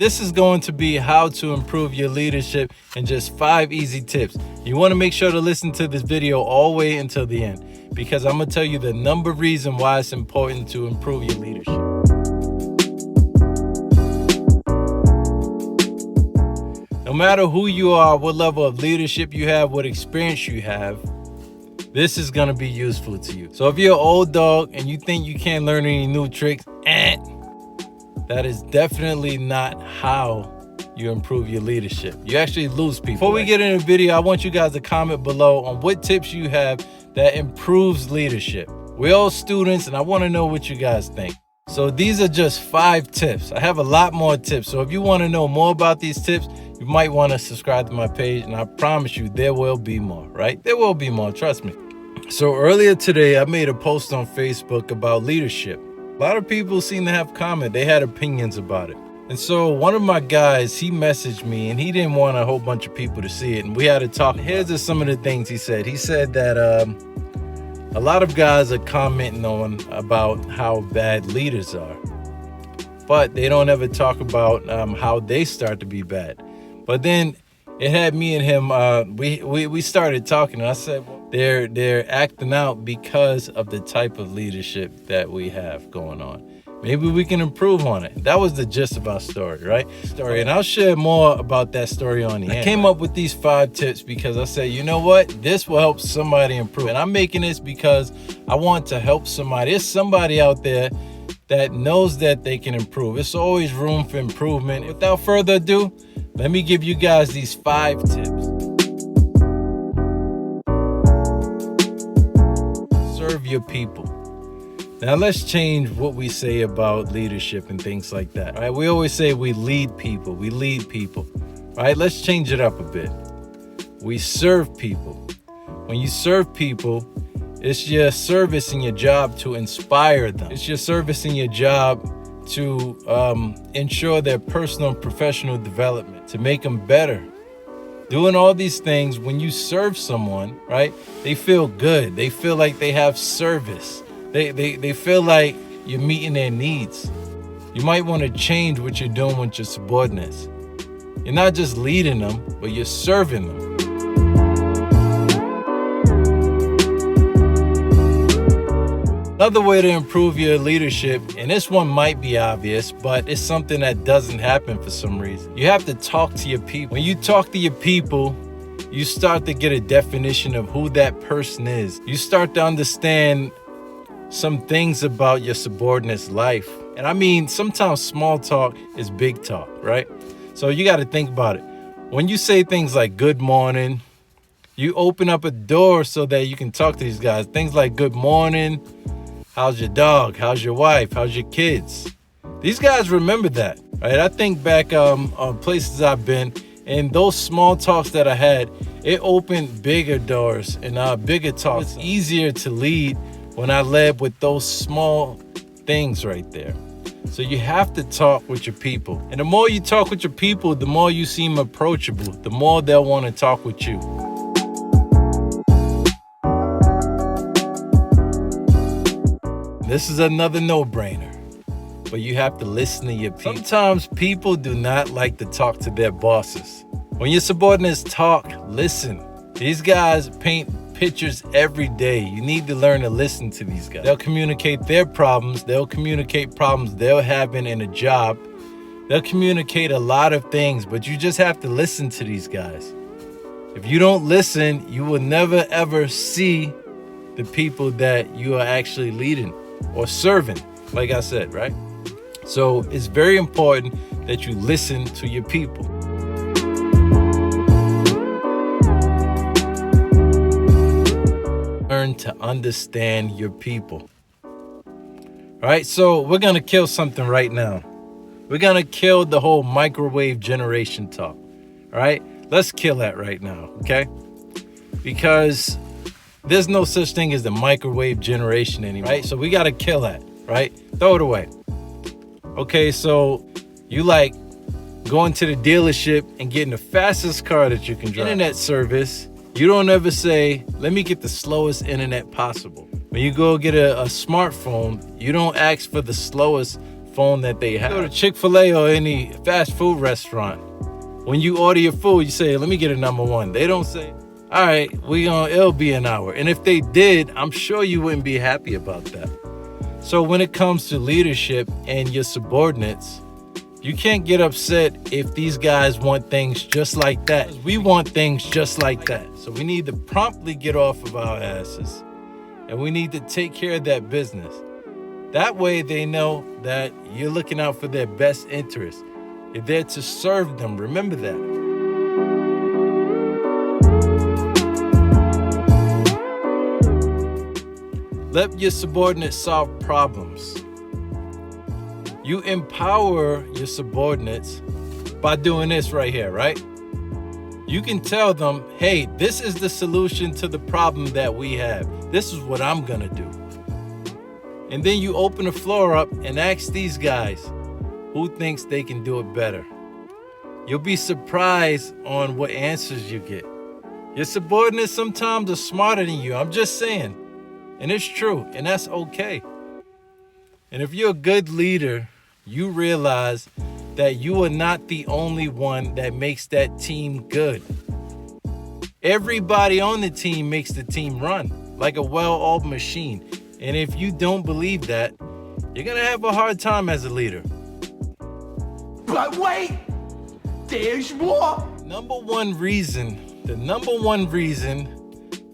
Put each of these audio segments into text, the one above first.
This is going to be how to improve your leadership in just 5 easy tips. You want to make sure to listen to this video all the way until the end, because I'm going to tell you the number reason why it's important to improve your leadership. No matter who you are, what level of leadership you have, what experience you have, this is going to be useful to you. So if you're an old dog and you think you can't learn any new tricks, that is definitely not how you improve your leadership. You actually lose people. Before we get into the video, I want you guys to comment below on what tips you have that improves leadership. We're all students and I want to know what you guys think. So these are just 5 tips. I have a lot more tips. So if you want to know more about these tips, you might want to subscribe to my page, and I promise you there will be more, right? There will be more, trust me. So earlier today, I made a post on Facebook about leadership. A lot of people seem to have comment. They had opinions about it. And so one of my guys, he messaged me and he didn't want a whole bunch of people to see it. And we had to talk. Here's just some of the things he said. He said that a lot of guys are commenting on about how bad leaders are, but they don't ever talk about how they start to be bad. But then it had me and him, we started talking, and I said, well, they're acting out because of the type of leadership that we have going on. Maybe we can improve on it. That was the gist of our story, right? And I'll share more about that story on the end. I came up with these 5 tips because I said, you know what? This will help somebody improve. And I'm making this because I want to help somebody. There's somebody out there that knows that they can improve. It's always room for improvement. Without further ado, let me give you guys these 5 tips. Serve your people. Now let's change what we say about leadership and things like that. All right, we always say we lead people. All right, let's change it up a bit. We serve people. When you serve people, it's your service and your job to inspire them. It's your service and your job to ensure their personal and professional development, to make them better. Doing all these things, when you serve someone, right, they feel good. They feel like they have service. They feel like you're meeting their needs. You might want to change what you're doing with your subordinates. You're not just leading them, but you're serving them. Another way to improve your leadership, and this one might be obvious, but it's something that doesn't happen for some reason. You have to talk to your people. When you talk to your people, you start to get a definition of who that person is. You start to understand some things about your subordinate's life. And I mean, sometimes small talk is big talk, right? So you got to think about it. When you say things like good morning, you open up a door so that you can talk to these guys. Things like good morning, how's your dog? How's your wife? How's your kids? These guys remember that, right? I think back on places I've been, and those small talks that I had, it opened bigger doors and bigger talks. It's easier to lead when I led with those small things right there. So you have to talk with your people. And the more you talk with your people, the more you seem approachable, the more they'll want to talk with you. This is another no-brainer, but you have to listen to your people. Sometimes people do not like to talk to their bosses. When your subordinates talk, listen. These guys paint pictures every day. You need to learn to listen to these guys. They'll communicate their problems. They'll communicate problems they're having in a job. They'll communicate a lot of things, but you just have to listen to these guys. If you don't listen, you will never ever see the people that you are actually leading or serving, like I said, right? So it's very important that you listen to your people. Learn to understand your people. All right, so we're going to kill something right now. We're going to kill the whole microwave generation talk. All right, let's kill that right now, okay? Because there's no such thing as the microwave generation anymore, right? So we got to kill that, right? Throw it away. Okay, so you like going to the dealership and getting the fastest car that you can drive. Internet service, you don't ever say, let me get the slowest internet possible. When you go get a smartphone, you don't ask for the slowest phone that they have. Go to Chick-fil-A or any fast food restaurant. When you order your food, you say, let me get a number one. They don't say, all right, it'll be an hour. And if they did, I'm sure you wouldn't be happy about that. So when it comes to leadership and your subordinates, you can't get upset if these guys want things just like that. We want things just like that. So we need to promptly get off of our asses. And we need to take care of that business. That way they know that you're looking out for their best interest. You're there to serve them. Remember that. Let your subordinates solve problems. You empower your subordinates by doing this right here, right? You can tell them, hey, this is the solution to the problem that we have. This is what I'm gonna do. And then you open the floor up and ask these guys who thinks they can do it better. You'll be surprised on what answers you get. Your subordinates sometimes are smarter than you. I'm just saying. And it's true, and that's okay. And if you're a good leader, you realize that you are not the only one that makes that team good. Everybody on the team makes the team run like a well-oiled machine. And if you don't believe that, you're gonna have a hard time as a leader. But wait, there's more. The number one reason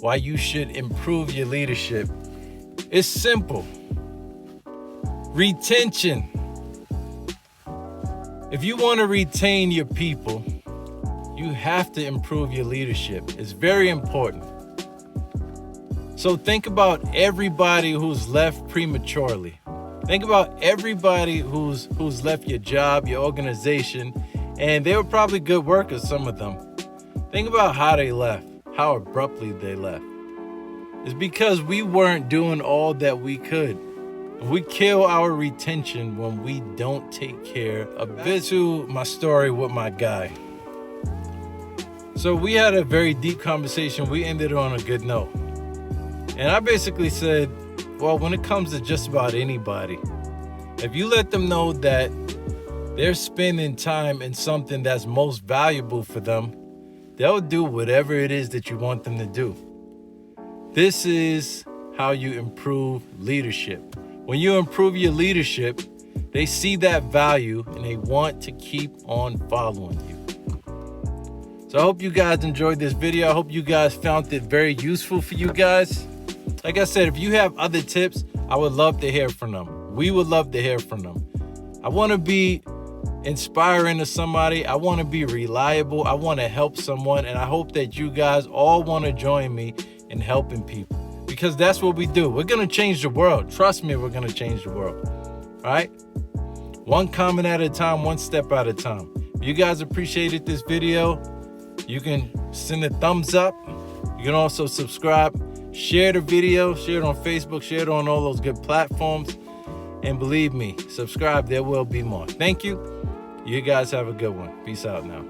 why you should improve your leadership is simple. Retention. If you want to retain your people, you have to improve your leadership. It's very important. So think about everybody who's left prematurely. Think about everybody who's left your job, your organization, and they were probably good workers, some of them. Think about how they left, how abruptly they left. It's because we weren't doing all that we could. We kill our retention when we don't take care of it. To my story with my guy. So we had a very deep conversation. We ended on a good note. And I basically said, well, when it comes to just about anybody, if you let them know that they're spending time in something that's most valuable for them, they'll do whatever it is that you want them to do. This is how you improve leadership. When you improve your leadership, they see that value and they want to keep on following you. So I hope you guys enjoyed this video. I hope you guys found it very useful for you guys. Like I said, if you have other tips, I would love to hear from them. We would love to hear from them. I want to be inspiring to somebody. I want to be reliable. I want to help someone. And I hope that you guys all want to join me in helping people. Because that's what we do. We're going to change the world. Trust me, we're going to change the world. All right? One comment at a time, one step at a time. If you guys appreciated this video, you can send a thumbs up. You can also subscribe. Share the video. Share it on Facebook. Share it on all those good platforms. And believe me, subscribe. There will be more. Thank you. You guys have a good one. Peace out now.